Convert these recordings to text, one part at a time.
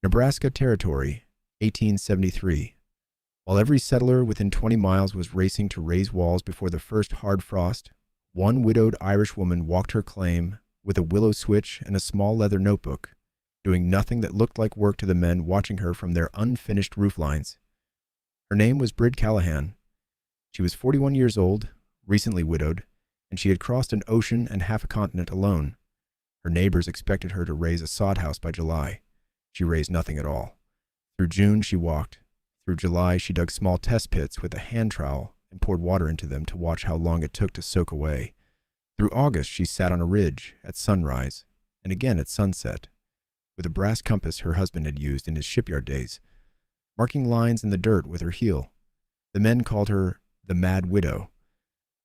Nebraska Territory, 1873. While every settler within 20 miles was racing to raise walls before the first hard frost, one widowed Irish woman walked her claim with a willow switch and a small leather notebook, doing nothing that looked like work to the men watching her from their unfinished roof lines. Her name was Bríd Callahan. She was 41 years old, recently widowed, and she had crossed an ocean and half a continent alone. Her neighbors expected her to raise a sod house by July. She raised nothing at all. Through June she walked. Through July she dug small test pits with a hand trowel and poured water into them to watch how long it took to soak away. Through August she sat on a ridge at sunrise and again at sunset, with a brass compass her husband had used in his shipyard days, marking lines in the dirt with her heel. The men called her the Mad Widow.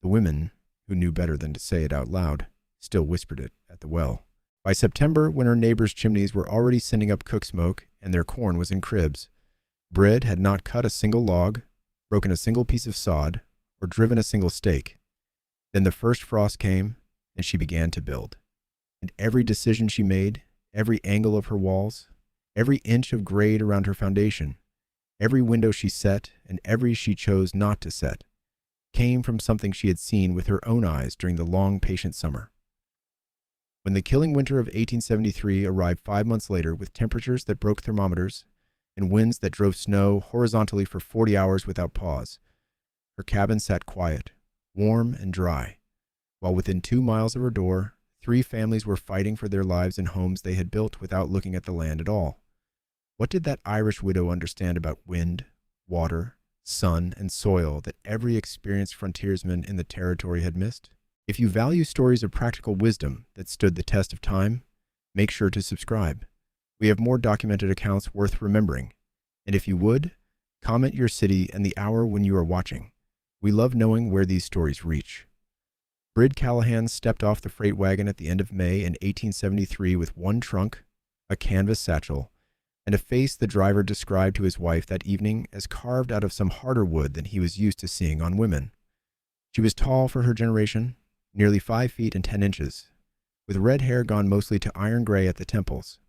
The women, who knew better than to say it out loud, still whispered it at the well. By September, when her neighbors' chimneys were already sending up cook smoke and their corn was in cribs, Bríd had not cut a single log, broken a single piece of sod, or driven a single stake. Then the first frost came, and she began to build. And every decision she made, every angle of her walls, every inch of grade around her foundation, every window she set and every she chose not to set, came from something she had seen with her own eyes during the long, patient summer. When the killing winter of 1873 arrived 5 months later with temperatures that broke thermometers and winds that drove snow horizontally for 40 hours without pause, her cabin sat quiet, warm and dry, while within 2 miles of her door, 3 families were fighting for their lives in homes they had built without looking at the land at all. What did that Irish widow understand about wind, water, sun, and soil that every experienced frontiersman in the territory had missed? If you value stories of practical wisdom that stood the test of time, make sure to subscribe. We have more documented accounts worth remembering. And if you would, comment your city and the hour when you are watching. We love knowing where these stories reach. Bríd Callahan stepped off the freight wagon at the end of May in 1873 with one trunk, a canvas satchel, and a face the driver described to his wife that evening as carved out of some harder wood than he was used to seeing on women. She was tall for her generation, nearly 5 feet and 10 inches, with red hair gone mostly to iron gray at the temples,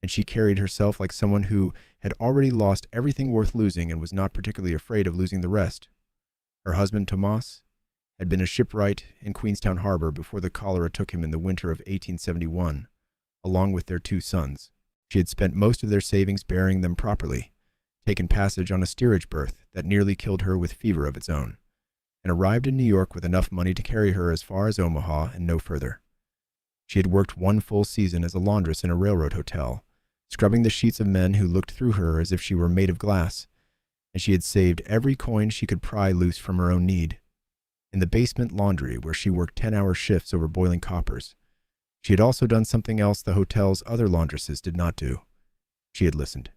and she carried herself like someone who had already lost everything worth losing and was not particularly afraid of losing the rest. Her husband, Tomas, had been a shipwright in Queenstown Harbor before the cholera took him in the winter of 1871, along with their 2 sons. She had spent most of their savings burying them properly, taken passage on a steerage berth that nearly killed her with fever of its own, and arrived in New York with enough money to carry her as far as Omaha and no further. She had worked 1 full season as a laundress in a railroad hotel, scrubbing the sheets of men who looked through her as if she were made of glass, and she had saved every coin she could pry loose from her own need. In the basement laundry, where she worked 10-hour shifts over boiling coppers, she had also done something else the hotel's other laundresses did not do. She had listened.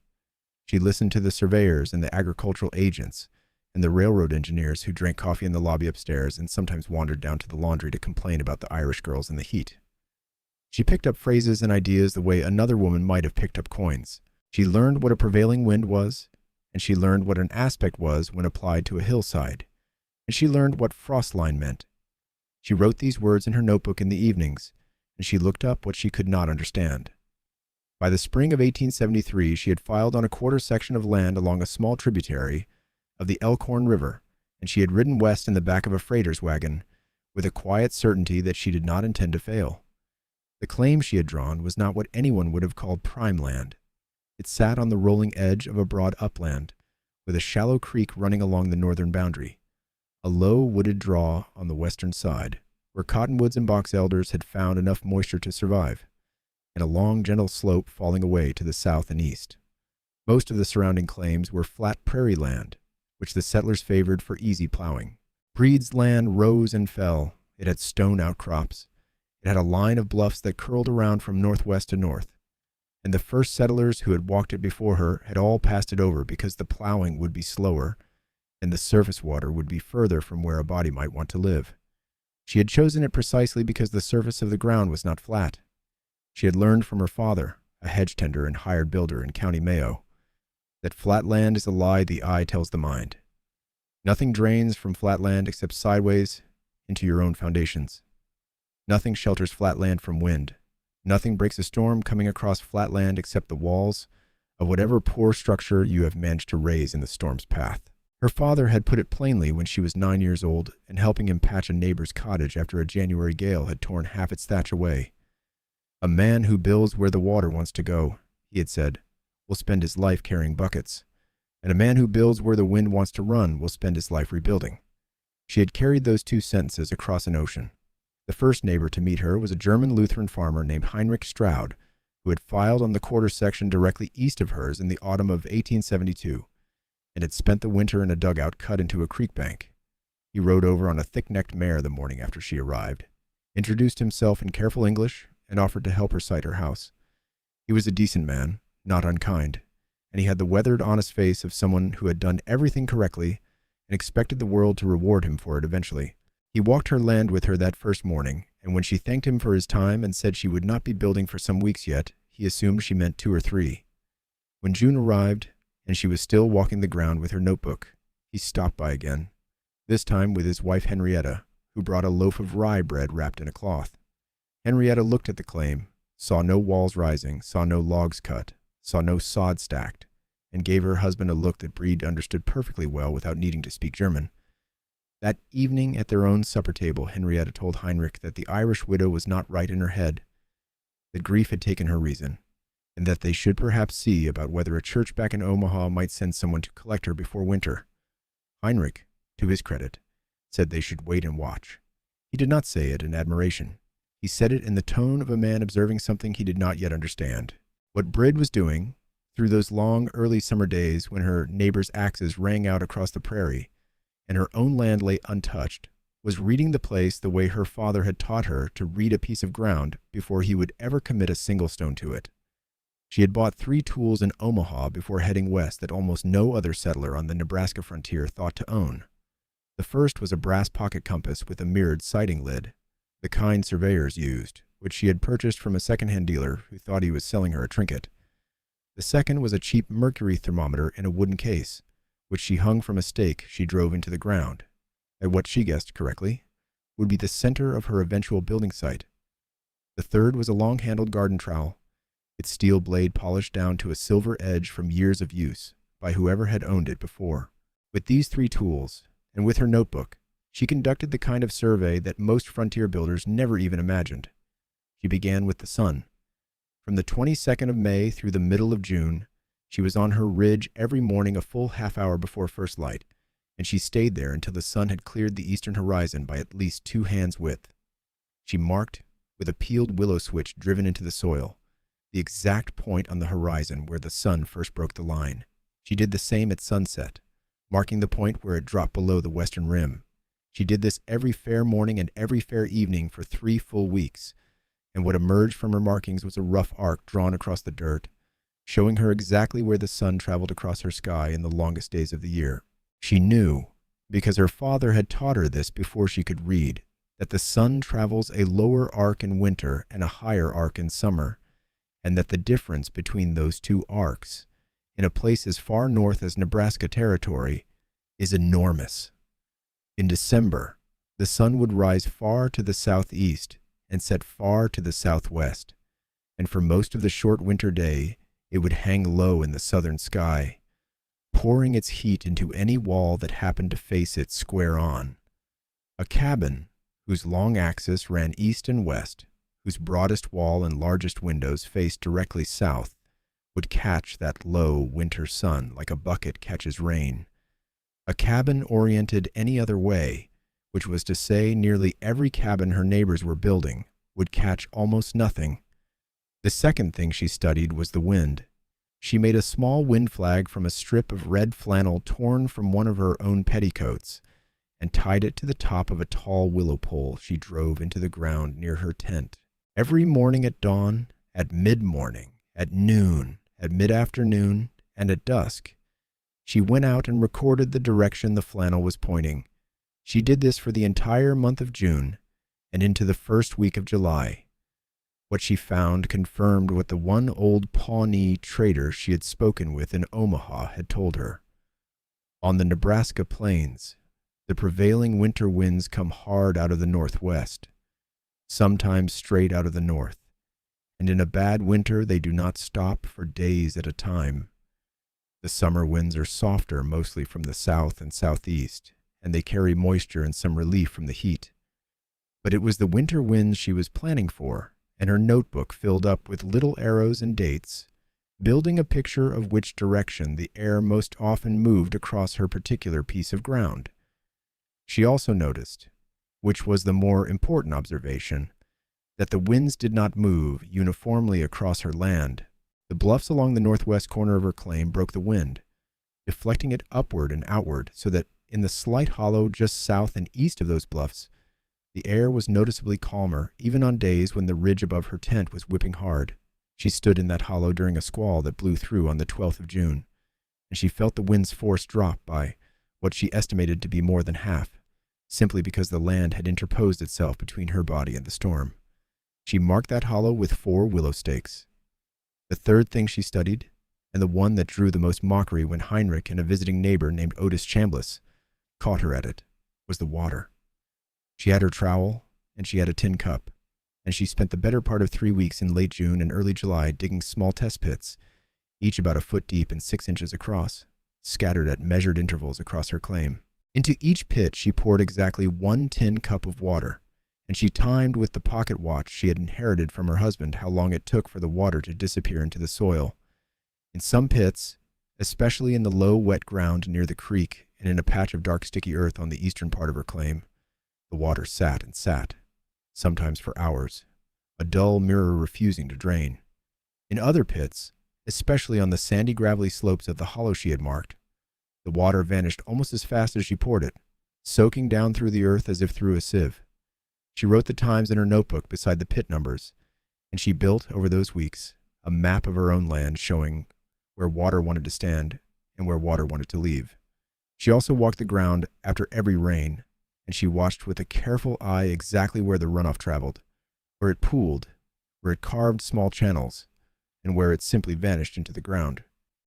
She listened to the surveyors and the agricultural agents and the railroad engineers who drank coffee in the lobby upstairs and sometimes wandered down to the laundry to complain about the Irish girls in the heat. She picked up phrases and ideas the way another woman might have picked up coins. She learned what a prevailing wind was, and she learned what an aspect was when applied to a hillside, and she learned what frost line meant. She wrote these words in her notebook in the evenings, and she looked up what she could not understand. By the spring of 1873, she had filed on a quarter section of land along a small tributary of the Elkhorn River, and she had ridden west in the back of a freighter's wagon with a quiet certainty that she did not intend to fail. The claim she had drawn was not what anyone would have called prime land. It sat on the rolling edge of a broad upland, with a shallow creek running along the northern boundary, a low wooded draw on the western side, where cottonwoods and box elders had found enough moisture to survive, and a long, gentle slope falling away to the south and east. Most of the surrounding claims were flat prairie land, which the settlers favored for easy plowing. Bríd's land rose and fell. It had stone outcrops. It had a line of bluffs that curled around from northwest to north, and the first settlers who had walked it before her had all passed it over because the plowing would be slower and the surface water would be further from where a body might want to live. She had chosen it precisely because the surface of the ground was not flat. She had learned from her father, a hedge tender and hired builder in County Mayo, that flat land is a lie the eye tells the mind. Nothing drains from flat land except sideways into your own foundations. Nothing shelters flat land from wind. Nothing breaks a storm coming across flat land except the walls of whatever poor structure you have managed to raise in the storm's path. Her father had put it plainly when she was 9 years old and helping him patch a neighbor's cottage after a January gale had torn half its thatch away. "A man who builds where the water wants to go," he had said, "will spend his life carrying buckets, and a man who builds where the wind wants to run will spend his life rebuilding." She had carried those two sentences across an ocean. The first neighbor to meet her was a German Lutheran farmer named Heinrich Stroud, who had filed on the quarter section directly east of hers in the autumn of 1872, and had spent the winter in a dugout cut into a creek bank. He rode over on a thick-necked mare the morning after she arrived, introduced himself in careful English, and offered to help her site her house. He was a decent man, not unkind, and he had the weathered, honest face of someone who had done everything correctly and expected the world to reward him for it eventually. He walked her land with her that first morning, and when she thanked him for his time and said she would not be building for some weeks yet, he assumed she meant 2 or 3. When June arrived, and she was still walking the ground with her notebook, he stopped by again, this time with his wife Henrietta, who brought a loaf of rye bread wrapped in a cloth. Henrietta looked at the claim, saw no walls rising, saw no logs cut, saw no sod stacked, and gave her husband a look that Bríd understood perfectly well without needing to speak German. That evening at their own supper table, Henrietta told Heinrich that the Irish widow was not right in her head, that grief had taken her reason, and that they should perhaps see about whether a church back in Omaha might send someone to collect her before winter. Heinrich, to his credit, said they should wait and watch. He did not say it in admiration. He said it in the tone of a man observing something he did not yet understand. What Bríd was doing, through those long early summer days when her neighbors' axes rang out across the prairie, and her own land lay untouched, was reading the place the way her father had taught her to read a piece of ground before he would ever commit a single stone to it. She had bought 3 tools in Omaha before heading west that almost no other settler on the Nebraska frontier thought to own. The first was a brass pocket compass with a mirrored sighting lid, the kind surveyors used, which she had purchased from a second-hand dealer who thought he was selling her a trinket. The second was a cheap mercury thermometer in a wooden case, which she hung from a stake she drove into the ground, at what she guessed correctly would be the center of her eventual building site. The third was a long-handled garden trowel, its steel blade polished down to a silver edge from years of use by whoever had owned it before. With these 3 tools, and with her notebook, she conducted the kind of survey that most frontier builders never even imagined. She began with the sun. From the 22nd of May through the middle of June, she was on her ridge every morning a full half-hour before first light, and she stayed there until the sun had cleared the eastern horizon by at least 2 hands' width. She marked, with a peeled willow switch driven into the soil, the exact point on the horizon where the sun first broke the line. She did the same at sunset, marking the point where it dropped below the western rim. She did this every fair morning and every fair evening for 3 full weeks, and what emerged from her markings was a rough arc drawn across the dirt, showing her exactly where the sun traveled across her sky in the longest days of the year. She knew, because her father had taught her this before she could read, that the sun travels a lower arc in winter and a higher arc in summer, and that the difference between those 2 arcs, in a place as far north as Nebraska Territory, is enormous. In December, the sun would rise far to the southeast and set far to the southwest, and for most of the short winter day, it would hang low in the southern sky, pouring its heat into any wall that happened to face it square on. A cabin, whose long axis ran east and west, whose broadest wall and largest windows faced directly south, would catch that low winter sun like a bucket catches rain. A cabin oriented any other way, which was to say nearly every cabin her neighbors were building, would catch almost nothing. The second thing she studied was the wind. She made a small wind flag from a strip of red flannel torn from one of her own petticoats, and tied it to the top of a tall willow pole she drove into the ground near her tent. Every morning at dawn, at mid-morning, at noon, at mid-afternoon, and at dusk, she went out and recorded the direction the flannel was pointing. She did this for the entire month of June and into the first week of July. What she found confirmed what the one old Pawnee trader she had spoken with in Omaha had told her. On the Nebraska plains, the prevailing winter winds come hard out of the northwest, sometimes straight out of the north, and in a bad winter they do not stop for days at a time. The summer winds are softer, mostly from the south and southeast, and they carry moisture and some relief from the heat. But it was the winter winds she was planning for, and her notebook filled up with little arrows and dates, building a picture of which direction the air most often moved across her particular piece of ground. She also noticed, which was the more important observation, that the winds did not move uniformly across her land. The bluffs along the northwest corner of her claim broke the wind, deflecting it upward and outward, so that in the slight hollow just south and east of those bluffs, the air was noticeably calmer, even on days when the ridge above her tent was whipping hard. She stood in that hollow during a squall that blew through on the 12th of June, and she felt the wind's force drop by what she estimated to be more than half, simply because the land had interposed itself between her body and the storm. She marked that hollow with 4 willow stakes. The third thing she studied, and the one that drew the most mockery when Heinrich and a visiting neighbor named Otis Chambliss caught her at it, was the water. She had her trowel, and she had a tin cup, and she spent the better part of 3 weeks in late June and early July digging small test pits, each about a foot deep and 6 inches across, scattered at measured intervals across her claim. Into each pit she poured exactly 1 tin cup of water, and she timed with the pocket watch she had inherited from her husband how long it took for the water to disappear into the soil. In some pits, especially in the low, wet ground near the creek and in a patch of dark, sticky earth on the eastern part of her claim, the water sat and sat, sometimes for hours, a dull mirror refusing to drain. In other pits, especially on the sandy, gravelly slopes of the hollow she had marked, the water vanished almost as fast as she poured it, soaking down through the earth as if through a sieve. She wrote the times in her notebook beside the pit numbers, and she built, over those weeks, a map of her own land showing where water wanted to stand and where water wanted to leave. She also walked the ground after every rain, and she watched with a careful eye exactly where the runoff traveled, where it pooled, where it carved small channels, and where it simply vanished into the ground.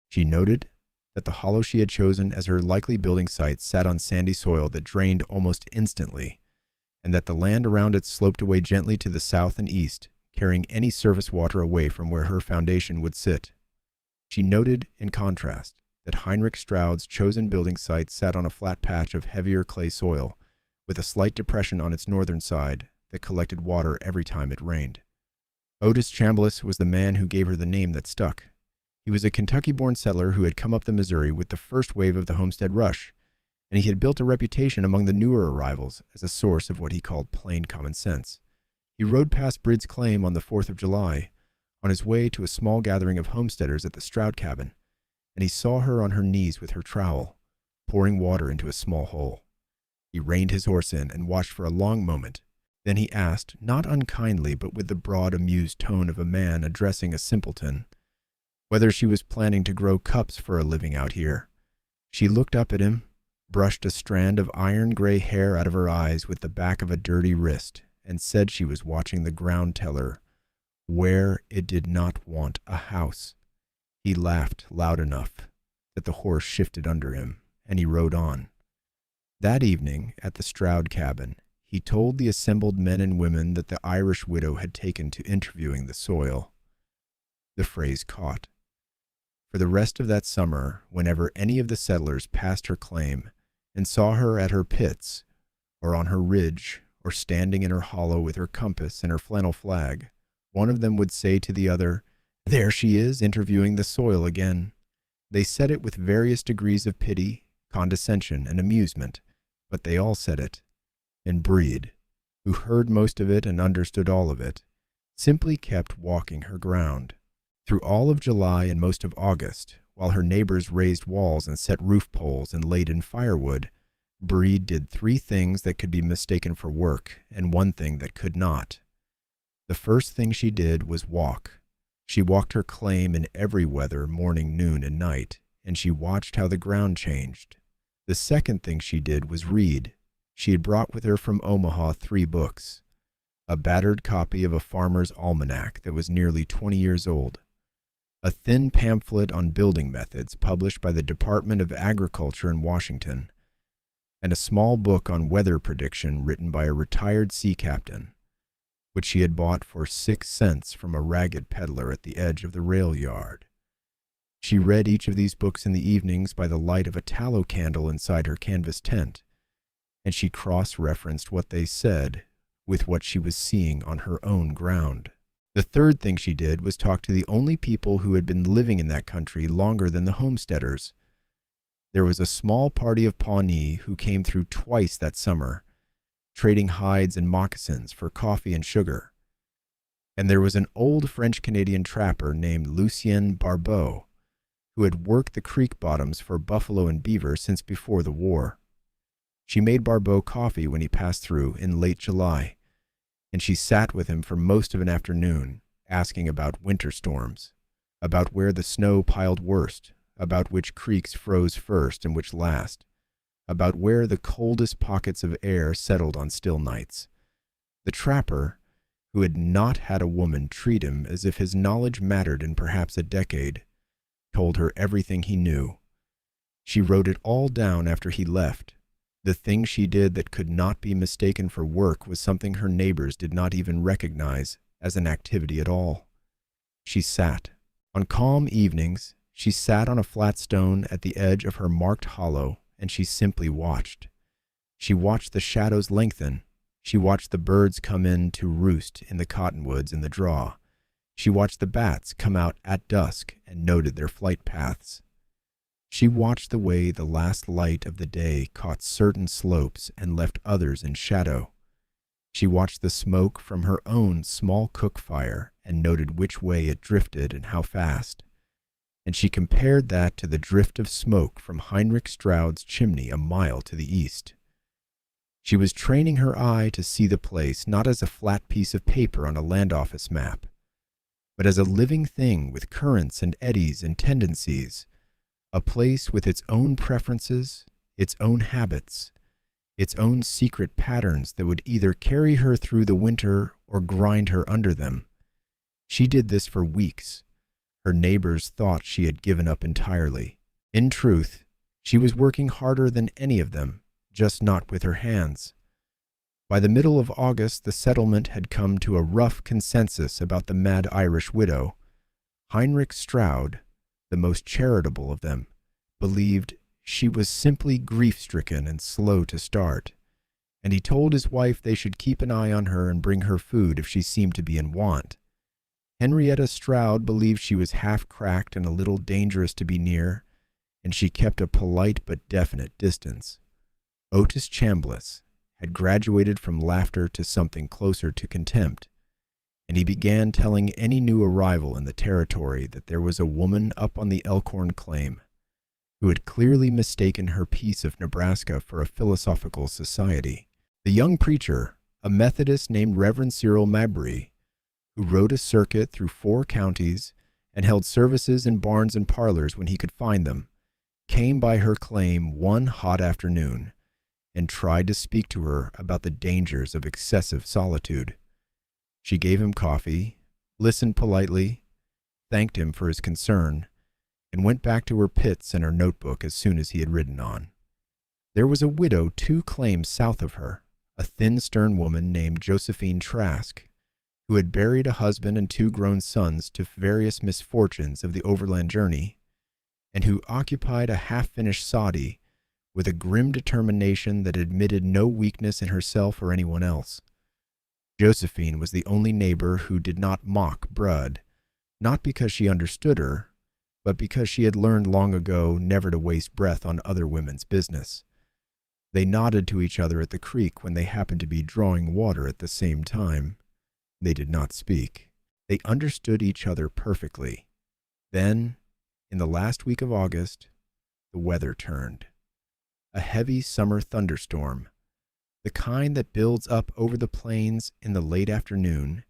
She noted that the hollow she had chosen as her likely building site sat on sandy soil that drained almost instantly, and that the land around it sloped away gently to the south and east, carrying any surface water away from where her foundation would sit. She noted, in contrast, that Heinrich Stroud's chosen building site sat on a flat patch of heavier clay soil, with a slight depression on its northern side that collected water every time it rained. Otis Chambliss was the man who gave her the name that stuck. He was a Kentucky-born settler who had come up the Missouri with the first wave of the Homestead rush, and he had built a reputation among the newer arrivals as a source of what he called plain common sense. He rode past Bríd's claim on the 4th of July, on his way to a small gathering of homesteaders at the Stroud cabin, and he saw her on her knees with her trowel, pouring water into a small hole. He reined his horse in and watched for a long moment. Then he asked, not unkindly but with the broad, amused tone of a man addressing a simpleton, whether she was planning to grow cups for a living out here. She looked up at him, brushed a strand of iron-gray hair out of her eyes with the back of a dirty wrist, and said she was watching the ground teller, where it did not want a house. He laughed loud enough that the horse shifted under him, and he rode on. That evening, at the Stroud cabin, he told the assembled men and women that the Irish widow had taken to interviewing the soil. The phrase caught. For the rest of that summer, whenever any of the settlers passed her claim and saw her at her pits, or on her ridge, or standing in her hollow with her compass and her flannel flag, one of them would say to the other, "There she is, interviewing the soil again." They said it with various degrees of pity, condescension, and amusement, but they all said it. And Bríd, who heard most of it and understood all of it, simply kept walking her ground. Through all of July and most of August, while her neighbors raised walls and set roof poles and laid in firewood, Bríd did 3 things that could be mistaken for work and 1 thing that could not. The first thing she did was walk. She walked her claim in every weather, morning, noon, and night, and she watched how the ground changed. The second thing she did was read. She had brought with her from Omaha 3 books. A battered copy of a farmer's almanac that was nearly 20 years old, a thin pamphlet on building methods published by the Department of Agriculture in Washington, and a small book on weather prediction written by a retired sea captain, which she had bought for 6 cents from a ragged peddler at the edge of the rail yard. She read each of these books in the evenings by the light of a tallow candle inside her canvas tent, and she cross-referenced what they said with what she was seeing on her own ground. The third thing she did was talk to the only people who had been living in that country longer than the homesteaders. There was a small party of Pawnee who came through twice that summer, trading hides and moccasins for coffee and sugar. And there was an old French-Canadian trapper named Lucien Barbeau, who had worked the creek bottoms for buffalo and beaver since before the war. She made Barbeau coffee when he passed through in late July, and she sat with him for most of an afternoon, asking about winter storms, about where the snow piled worst, about which creeks froze first and which last, about where the coldest pockets of air settled on still nights. The trapper, who had not had a woman treat him as if his knowledge mattered in perhaps a decade, told her everything he knew. She wrote it all down after he left. The thing she did that could not be mistaken for work was something her neighbors did not even recognize as an activity at all. She sat. On calm evenings, she sat on a flat stone at the edge of her marked hollow, and she simply watched. She watched the shadows lengthen. She watched the birds come in to roost in the cottonwoods in the draw. She watched the bats come out at dusk and noted their flight paths. She watched the way the last light of the day caught certain slopes and left others in shadow. She watched the smoke from her own small cook fire and noted which way it drifted and how fast. And she compared that to the drift of smoke from Heinrich Stroud's chimney a mile to the east. She was training her eye to see the place not as a flat piece of paper on a land office map, but as a living thing with currents and eddies and tendencies, a place with its own preferences, its own habits, its own secret patterns that would either carry her through the winter or grind her under them. She did this for weeks. Her neighbors thought she had given up entirely. In truth, she was working harder than any of them, just not with her hands. By the middle of August, the settlement had come to a rough consensus about the mad Irish widow. Heinrich Stroud, the most charitable of them, believed she was simply grief-stricken and slow to start, and he told his wife they should keep an eye on her and bring her food if she seemed to be in want. Henrietta Stroud believed she was half-cracked and a little dangerous to be near, and she kept a polite but definite distance. Otis Chambliss had graduated from laughter to something closer to contempt, and he began telling any new arrival in the territory that there was a woman up on the Elkhorn claim who had clearly mistaken her piece of Nebraska for a philosophical society. The young preacher, a Methodist named Reverend Cyril Mabry, who rode a circuit through 4 counties and held services in barns and parlors when he could find them, came by her claim one hot afternoon and tried to speak to her about the dangers of excessive solitude. She gave him coffee, listened politely, thanked him for his concern, and went back to her pits and her notebook as soon as he had ridden on. There was a widow 2 claims south of her, a thin, stern woman named Josephine Trask, who had buried a husband and 2 grown sons to various misfortunes of the overland journey, and who occupied a half-finished soddy with a grim determination that admitted no weakness in herself or anyone else. Josephine was the only neighbor who did not mock Bríd, not because she understood her, but because she had learned long ago never to waste breath on other women's business. They nodded to each other at the creek when they happened to be drawing water at the same time. They did not speak. They understood each other perfectly. Then, in the last week of August, the weather turned. A heavy summer thunderstorm, the kind that builds up over the plains in the late afternoon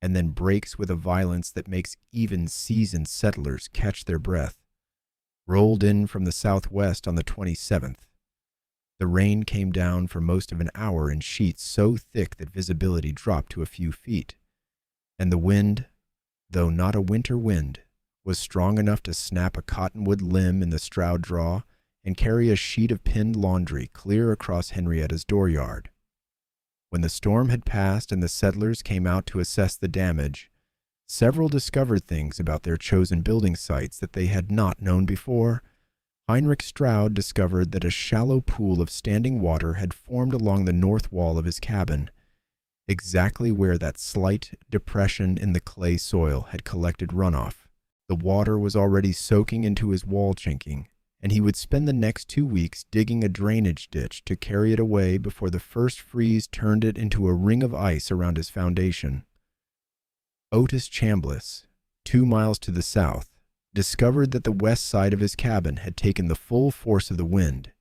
and then breaks with a violence that makes even seasoned settlers catch their breath, rolled in from the southwest on the 27th. The rain came down for most of an hour in sheets so thick that visibility dropped to a few feet, and the wind, though not a winter wind, was strong enough to snap a cottonwood limb in the Stroud draw and carry a sheet of pinned laundry clear across Henrietta's dooryard. When the storm had passed and the settlers came out to assess the damage, Several discovered things about their chosen building sites that they had not known before. Heinrich Stroud discovered that a shallow pool of standing water had formed along the north wall of his cabin, exactly where that slight depression in the clay soil had collected runoff. The water was already soaking into his wall chinking, and he would spend the next 2 weeks digging a drainage ditch to carry it away before the first freeze turned it into a ring of ice around his foundation. Otis Chambliss, 2 miles to the south, discovered that the west side of his cabin had taken the full force of the wind,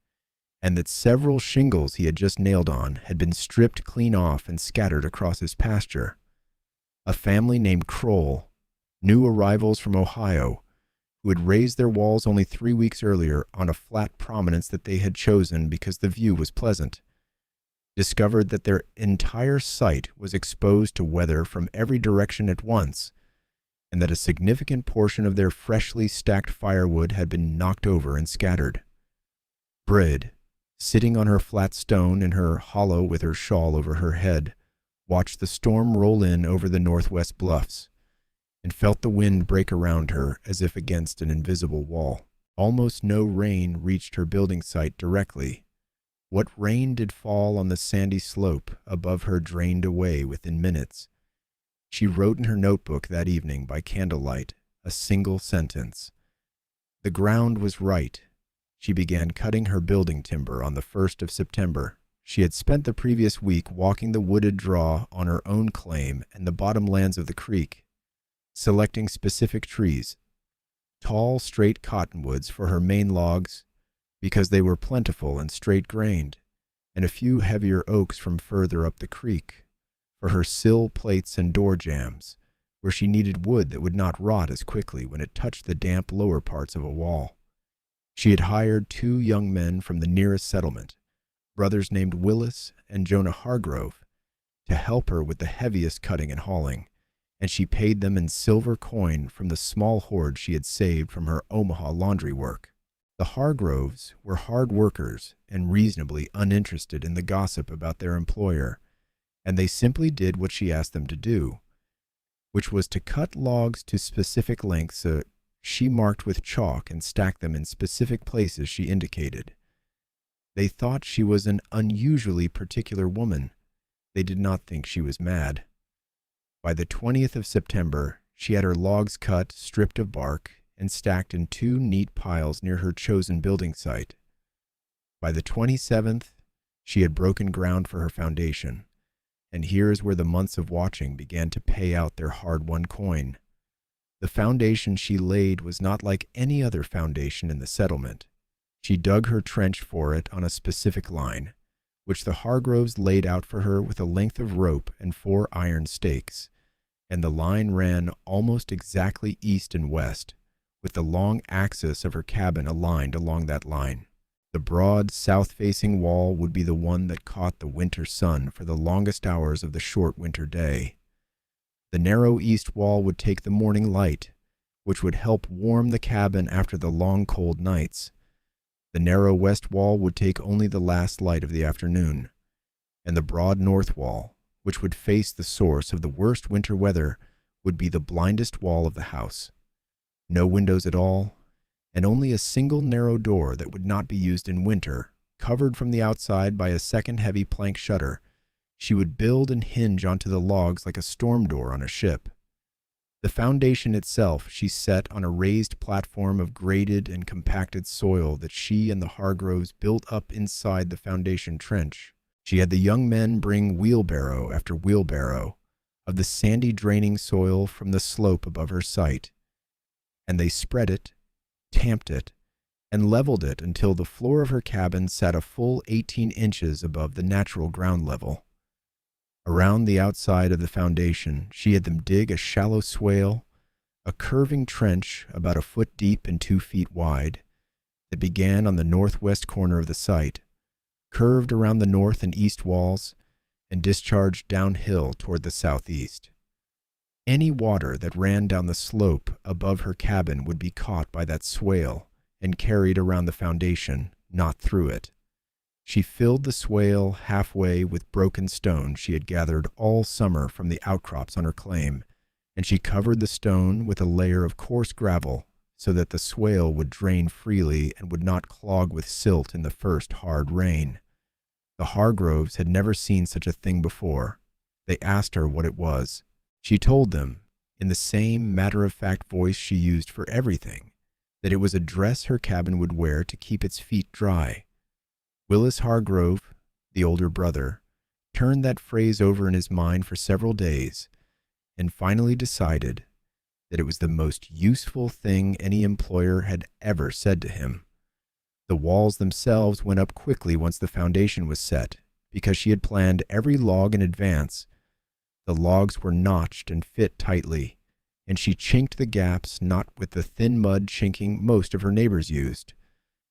and that several shingles he had just nailed on had been stripped clean off and scattered across his pasture. A family named Kroll, new arrivals from Ohio, who had raised their walls only 3 weeks earlier on a flat prominence that they had chosen because the view was pleasant, discovered that their entire site was exposed to weather from every direction at once, and that a significant portion of their freshly stacked firewood had been knocked over and scattered. Bríd, sitting on her flat stone in her hollow with her shawl over her head, watched the storm roll in over the northwest bluffs, and felt the wind break around her as if against an invisible wall. Almost no rain reached her building site directly. What rain did fall on the sandy slope above her drained away within minutes. She wrote in her notebook that evening by candlelight a single sentence. The ground was right. She began cutting her building timber on the 1st of September. She had spent the previous week walking the wooded draw on her own claim and the bottomlands of the creek, selecting specific trees, tall, straight cottonwoods for her main logs because they were plentiful and straight-grained, and a few heavier oaks from further up the creek for her sill plates and door jambs, where she needed wood that would not rot as quickly when it touched the damp lower parts of a wall. She had hired 2 young men from the nearest settlement, brothers named Willis and Jonah Hargrove, to help her with the heaviest cutting and hauling, and she paid them in silver coin from the small hoard she had saved from her Omaha laundry work. The Hargroves were hard workers and reasonably uninterested in the gossip about their employer, and they simply did what she asked them to do, which was to cut logs to specific lengths she marked with chalk and stacked them in specific places she indicated. They thought she was an unusually particular woman. They did not think she was mad. By the 20th of September, she had her logs cut, stripped of bark, and stacked in 2 neat piles near her chosen building site. By the 27th, she had broken ground for her foundation, and here is where the months of watching began to pay out their hard-won coin. The foundation she laid was not like any other foundation in the settlement. She dug her trench for it on a specific line, which the Hargroves laid out for her with a length of rope and 4 iron stakes, and the line ran almost exactly east and west, with the long axis of her cabin aligned along that line. The broad, south-facing wall would be the one that caught the winter sun for the longest hours of the short winter day. The narrow east wall would take the morning light, which would help warm the cabin after the long, cold nights. The narrow west wall would take only the last light of the afternoon, and the broad north wall, which would face the source of the worst winter weather, would be the blindest wall of the house. No windows at all, and only a single narrow door that would not be used in winter, covered from the outside by a second heavy plank shutter. She would build and hinge onto the logs like a storm door on a ship. The foundation itself she set on a raised platform of graded and compacted soil that she and the Hargroves built up inside the foundation trench. She had the young men bring wheelbarrow after wheelbarrow of the sandy draining soil from the slope above her site, and they spread it, tamped it, and leveled it until the floor of her cabin sat a full 18 inches above the natural ground level. Around the outside of the foundation, she had them dig a shallow swale, a curving trench about a foot deep and 2 feet wide, that began on the northwest corner of the site, curved around the north and east walls, and discharged downhill toward the southeast. Any water that ran down the slope above her cabin would be caught by that swale and carried around the foundation, not through it. She filled the swale halfway with broken stone she had gathered all summer from the outcrops on her claim, and she covered the stone with a layer of coarse gravel so that the swale would drain freely and would not clog with silt in the first hard rain. The Hargroves had never seen such a thing before. They asked her what it was. She told them, in the same matter-of-fact voice she used for everything, that it was a dress her cabin would wear to keep its feet dry. Willis Hargrove, the older brother, turned that phrase over in his mind for several days and finally decided that it was the most useful thing any employer had ever said to him. The walls themselves went up quickly once the foundation was set, because she had planned every log in advance. The logs were notched and fit tightly, and she chinked the gaps not with the thin mud chinking most of her neighbors used,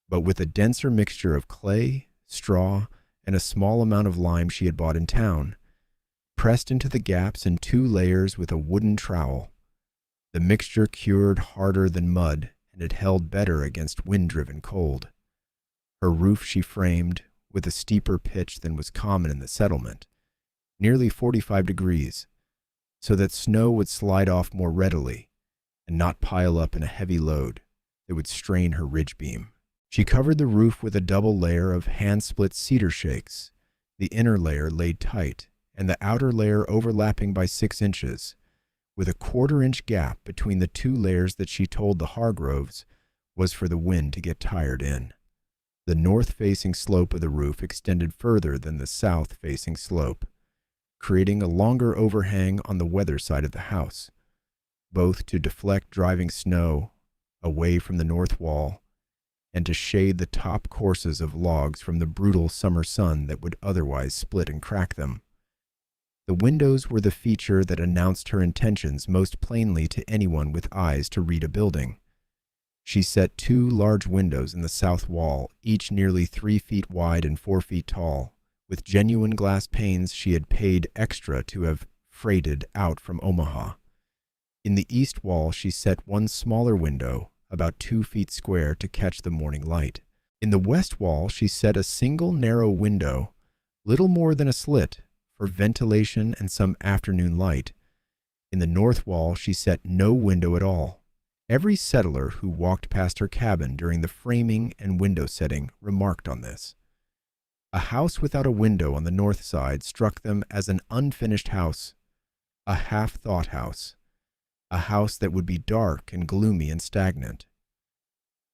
but with a denser mixture of clay, straw, and a small amount of lime she had bought in town, pressed into the gaps in 2 layers with a wooden trowel. The mixture cured harder than mud, and it held better against wind-driven cold. Her roof she framed with a steeper pitch than was common in the settlement, nearly 45 degrees, so that snow would slide off more readily and not pile up in a heavy load that would strain her ridge beam. She covered the roof with a double layer of hand-split cedar shakes, the inner layer laid tight and the outer layer overlapping by 6 inches, with a 1/4-inch gap between the 2 layers that she told the Hargroves was for the wind to get tired in. The north-facing slope of the roof extended further than the south-facing slope, creating a longer overhang on the weather side of the house, both to deflect driving snow away from the north wall and to shade the top courses of logs from the brutal summer sun that would otherwise split and crack them. The windows were the feature that announced her intentions most plainly to anyone with eyes to read a building. She set 2 large windows in the south wall, each nearly 3 feet wide and 4 feet tall, with genuine glass panes she had paid extra to have freighted out from Omaha. In the east wall she set 1 smaller window, about 2 feet square, to catch the morning light. In the west wall she set a single narrow window, little more than a slit, for ventilation and some afternoon light. In the north wall she set no window at all. Every settler who walked past her cabin during the framing and window setting remarked on this. A house without a window on the north side struck them as an unfinished house, a half-thought house, a house that would be dark and gloomy and stagnant.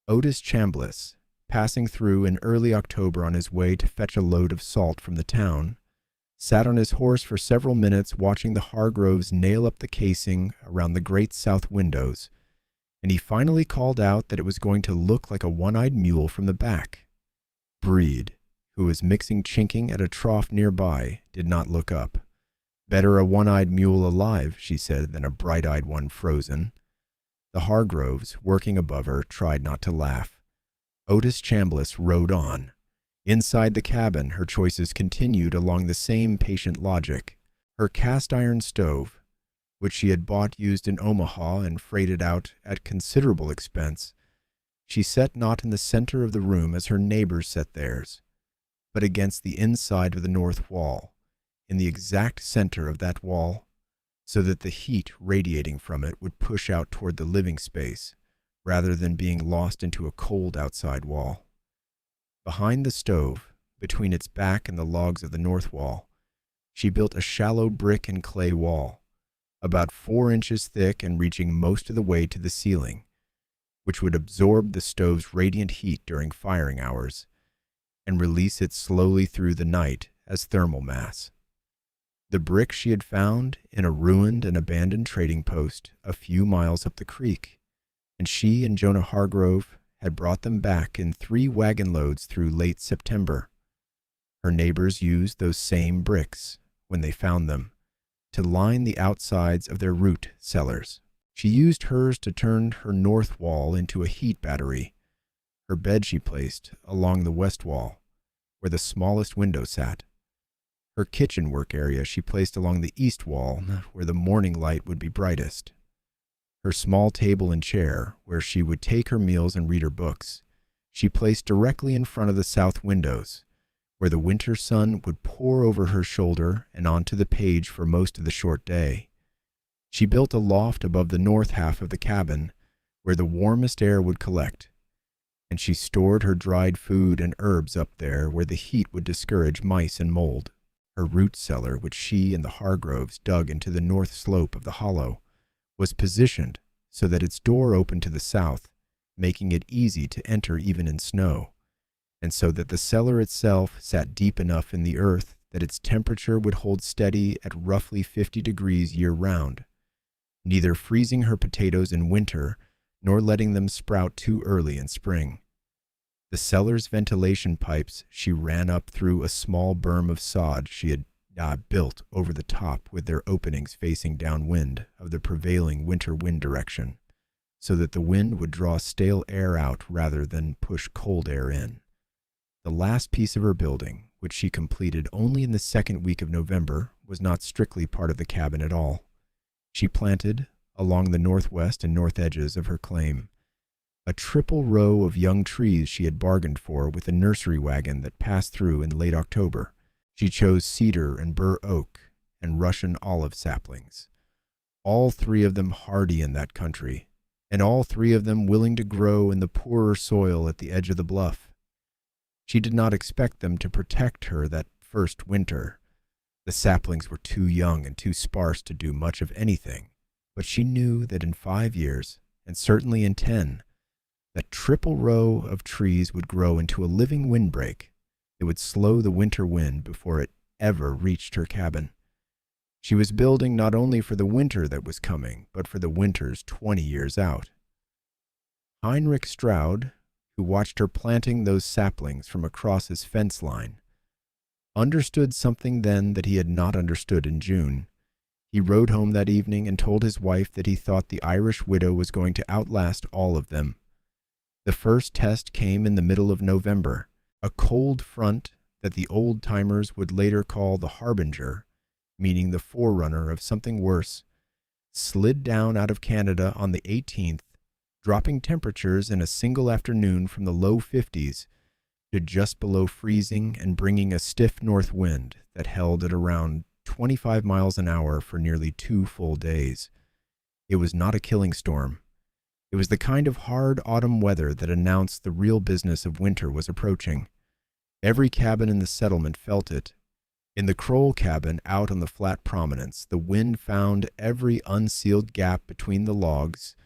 Otis Chambliss, passing through in early October on his way to fetch a load of salt from the town, sat on his horse for several minutes watching the Hargroves nail up the casing around the great south windows, and he finally called out that it was going to look like a one-eyed mule from the back. Bríd, who was mixing chinking at a trough nearby, did not look up. Better a one-eyed mule alive, she said, than a bright-eyed one frozen. The Hargroves, working above her, tried not to laugh. Otis Chambliss rode on. Inside the cabin, her choices continued along the same patient logic. Her cast-iron stove, which she had bought used in Omaha and freighted out at considerable expense, she set not in the center of the room as her neighbors set theirs, but against the inside of the north wall, in the exact center of that wall, so that the heat radiating from it would push out toward the living space, rather than being lost into a cold outside wall. Behind the stove, between its back and the logs of the north wall, she built a shallow brick and clay wall, about 4 inches thick and reaching most of the way to the ceiling, which would absorb the stove's radiant heat during firing hours and release it slowly through the night as thermal mass. The brick she had found in a ruined and abandoned trading post a few miles up the creek, and she and Jonah Hargrove had brought them back in 3 wagon loads through late September. Her neighbors used those same bricks, when they found them, to line the outsides of their root cellars. She used hers to turn her north wall into a heat battery. Her bed she placed along the west wall, where the smallest window sat. Her kitchen work area she placed along the east wall, where the morning light would be brightest. Her small table and chair, where she would take her meals and read her books, she placed directly in front of the south windows, where the winter sun would pour over her shoulder and onto the page for most of the short day. She built a loft above the north half of the cabin where the warmest air would collect, and she stored her dried food and herbs up there where the heat would discourage mice and mold. Her root cellar, which she and the Hargroves dug into the north slope of the hollow, was positioned so that its door opened to the south, making it easy to enter even in snow, and so that the cellar itself sat deep enough in the earth that its temperature would hold steady at roughly 50 degrees year-round, neither freezing her potatoes in winter nor letting them sprout too early in spring. The cellar's ventilation pipes she ran up through a small berm of sod she had built over the top, with their openings facing downwind of the prevailing winter wind direction, so that the wind would draw stale air out rather than push cold air in. The last piece of her building, which she completed only in the second week of November, was not strictly part of the cabin at all. She planted, along the northwest and north edges of her claim, a triple row of young trees she had bargained for with a nursery wagon that passed through in late October. She chose cedar and bur oak and Russian olive saplings, all three of them hardy in that country, and all three of them willing to grow in the poorer soil at the edge of the bluff. She did not expect them to protect her that first winter. The saplings were too young and too sparse to do much of anything, but she knew that in 5 years, and certainly in 10, that triple row of trees would grow into a living windbreak. It would slow the winter wind before it ever reached her cabin. She was building not only for the winter that was coming, but for the winters 20 years out. Heinrich Stroud, who watched her planting those saplings from across his fence line, understood something then that he had not understood in June. He rode home that evening and told his wife that he thought the Irish widow was going to outlast all of them. The first test came in the middle of November. A cold front that the old-timers would later call the harbinger, meaning the forerunner of something worse, slid down out of Canada on the 18th, dropping temperatures in a single afternoon from the low 50s to just below freezing and bringing a stiff north wind that held at around 25 miles an hour for nearly 2 full days. It was not a killing storm. It was the kind of hard autumn weather that announced the real business of winter was approaching. Every cabin in the settlement felt it. In the Kroll cabin out on the flat prominence, the wind found every unsealed gap between the logs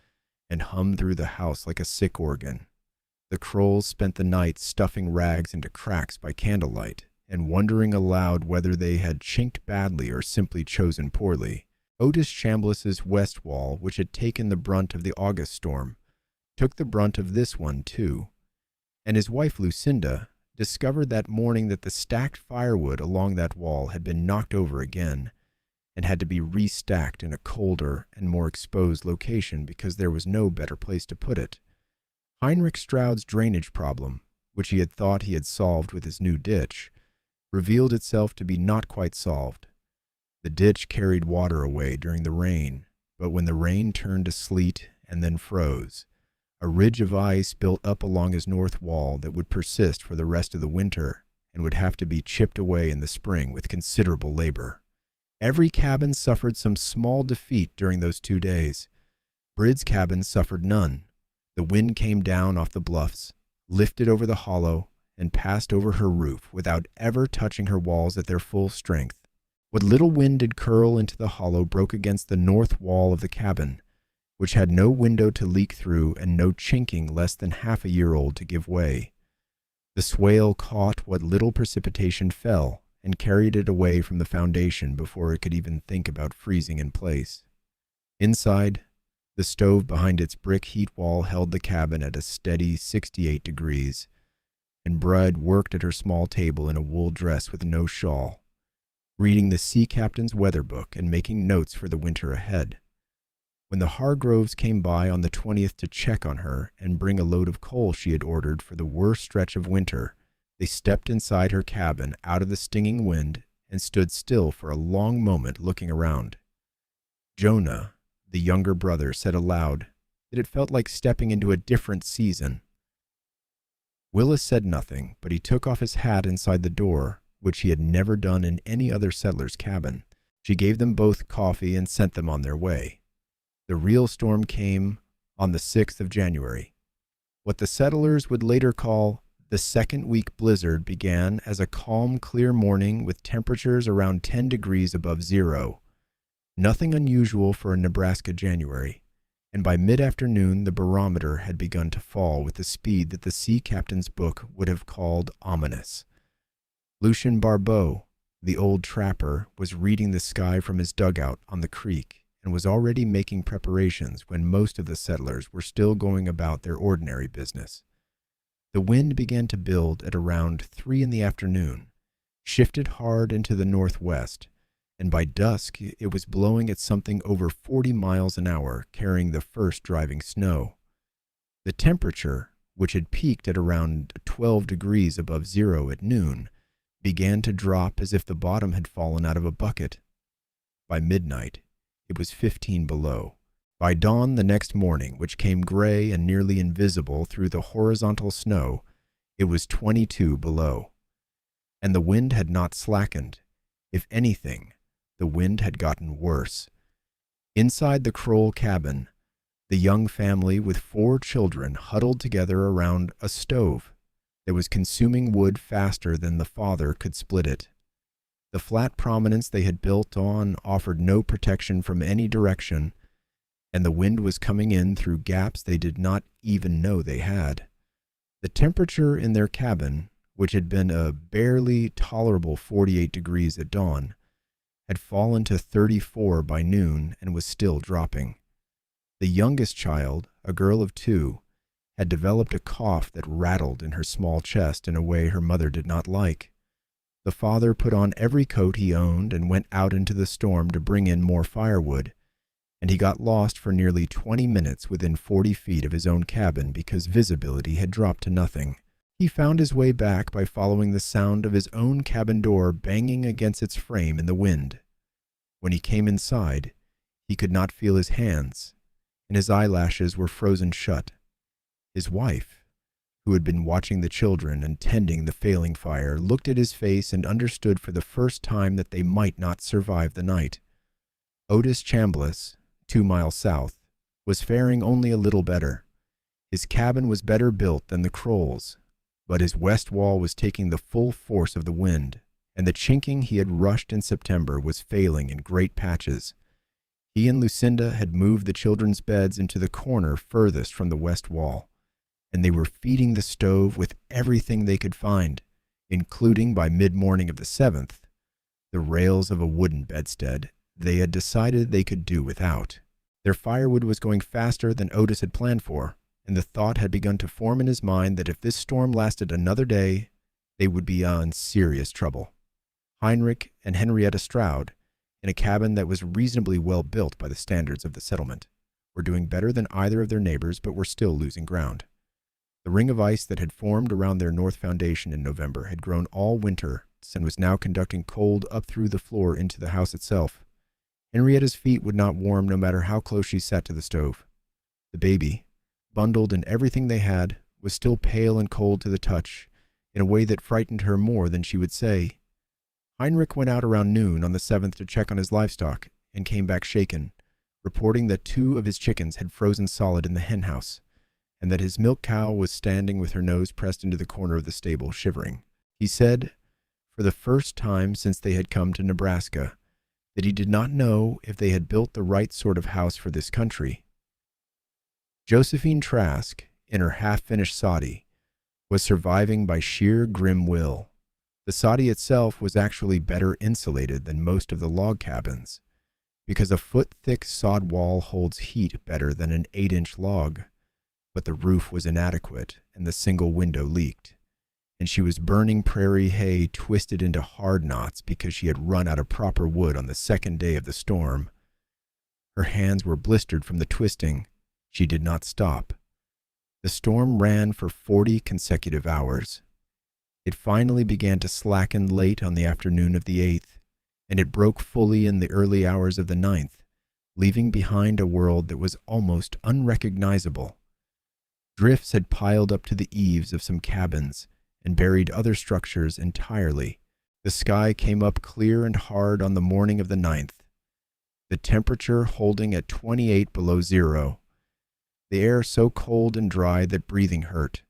and hummed through the house like a sick organ. The Krolls spent the night stuffing rags into cracks by candlelight and wondering aloud whether they had chinked badly or simply chosen poorly. Otis Chambliss's west wall, which had taken the brunt of the August storm, took the brunt of this one too, and his wife Lucinda discovered that morning that the stacked firewood along that wall had been knocked over again and had to be restacked in a colder and more exposed location because there was no better place to put it. Heinrich Stroud's drainage problem, which he had thought he had solved with his new ditch, revealed itself to be not quite solved. The ditch carried water away during the rain, but when the rain turned to sleet and then froze, a ridge of ice built up along his north wall that would persist for the rest of the winter and would have to be chipped away in the spring with considerable labor. Every cabin suffered some small defeat during those 2 days. Bríd's cabin suffered none. The wind came down off the bluffs, lifted over the hollow, and passed over her roof without ever touching her walls at their full strength. What little wind did curl into the hollow broke against the north wall of the cabin, which had no window to leak through and no chinking less than half a year old to give way. The swale caught what little precipitation fell and carried it away from the foundation before it could even think about freezing in place. Inside, the stove behind its brick heat wall held the cabin at a steady 68 degrees, and Bríd worked at her small table in a wool dress with no shawl, reading the sea captain's weather book and making notes for the winter ahead. When the Hargroves came by on the 20th to check on her and bring a load of coal she had ordered for the worst stretch of winter, they stepped inside her cabin out of the stinging wind and stood still for a long moment looking around. Jonah, the younger brother, said aloud that it felt like stepping into a different season. Willis said nothing, but he took off his hat inside the door, which he had never done in any other settler's cabin. She gave them both coffee and sent them on their way. The real storm came on the 6th of January. What the settlers would later call the second week blizzard began as a calm, clear morning with temperatures around 10 degrees above zero. Nothing unusual for a Nebraska January, and by mid-afternoon the barometer had begun to fall with a speed that the sea captain's book would have called ominous. Lucien Barbeau, the old trapper, was reading the sky from his dugout on the creek and was already making preparations when most of the settlers were still going about their ordinary business. The wind began to build at around 3 in the afternoon, shifted hard into the northwest, and by dusk it was blowing at something over 40 miles an hour, carrying the first driving snow. The temperature, which had peaked at around 12 degrees above zero at noon, began to drop as if the bottom had fallen out of a bucket. By midnight, it was 15 below. By dawn the next morning, which came gray and nearly invisible through the horizontal snow, it was 22 below. And the wind had not slackened. If anything, the wind had gotten worse. Inside the Kroll cabin, the young family with 4 children huddled together around a stove that was consuming wood faster than the father could split it. The flat prominence they had built on offered no protection from any direction, and the wind was coming in through gaps they did not even know they had. The temperature in their cabin, which had been a barely tolerable 48 degrees at dawn, had fallen to 34 by noon and was still dropping. The youngest child, a girl of 2, had developed a cough that rattled in her small chest in a way her mother did not like. The father put on every coat he owned and went out into the storm to bring in more firewood, and he got lost for nearly 20 minutes within 40 feet of his own cabin because visibility had dropped to nothing. He found his way back by following the sound of his own cabin door banging against its frame in the wind. When he came inside, he could not feel his hands, and his eyelashes were frozen shut. His wife, who had been watching the children and tending the failing fire, looked at his face and understood for the first time that they might not survive the night. Otis Chambliss, 2 miles south, was faring only a little better. His cabin was better built than the Krolls, but his west wall was taking the full force of the wind, and the chinking he had rushed in September was failing in great patches. He and Lucinda had moved the children's beds into the corner furthest from the west wall, and they were feeding the stove with everything they could find, including, by mid-morning of the 7th, the rails of a wooden bedstead they had decided they could do without. Their firewood was going faster than Otis had planned for, and the thought had begun to form in his mind that if this storm lasted another day, they would be in serious trouble. Heinrich and Henrietta Stroud, in a cabin that was reasonably well built by the standards of the settlement, were doing better than either of their neighbors but were still losing ground. The ring of ice that had formed around their north foundation in November had grown all winter and was now conducting cold up through the floor into the house itself. Henrietta's feet would not warm no matter how close she sat to the stove. The baby, bundled in everything they had, was still pale and cold to the touch, in a way that frightened her more than she would say. Heinrich went out around noon on the 7th to check on his livestock and came back shaken, reporting that 2 of his chickens had frozen solid in the hen house, and that his milk cow was standing with her nose pressed into the corner of the stable, shivering. He said, for the first time since they had come to Nebraska, that he did not know if they had built the right sort of house for this country. Josephine Trask, in her half-finished soddy, was surviving by sheer grim will. The soddy itself was actually better insulated than most of the log cabins, because a foot-thick sod wall holds heat better than an 8-inch log. But the roof was inadequate, and the single window leaked, and she was burning prairie hay twisted into hard knots because she had run out of proper wood on the second day of the storm. Her hands were blistered from the twisting. She did not stop. The storm ran for 40 consecutive hours. It finally began to slacken late on the afternoon of the 8th, and it broke fully in the early hours of the 9th, leaving behind a world that was almost unrecognizable. Drifts had piled up to the eaves of some cabins and buried other structures entirely. The sky came up clear and hard on the morning of the 9th, the temperature holding at 28 below zero, the air so cold and dry that breathing hurt.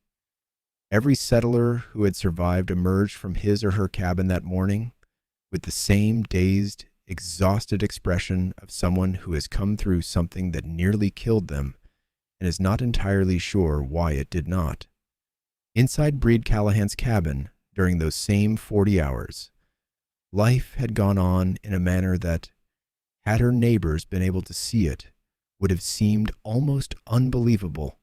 Every settler who had survived emerged from his or her cabin that morning with the same dazed, exhausted expression of someone who has come through something that nearly killed them and is not entirely sure why it did not. Inside Bríd Callahan's cabin, during those same 40 hours, life had gone on in a manner that, had her neighbors been able to see it, would have seemed almost unbelievable.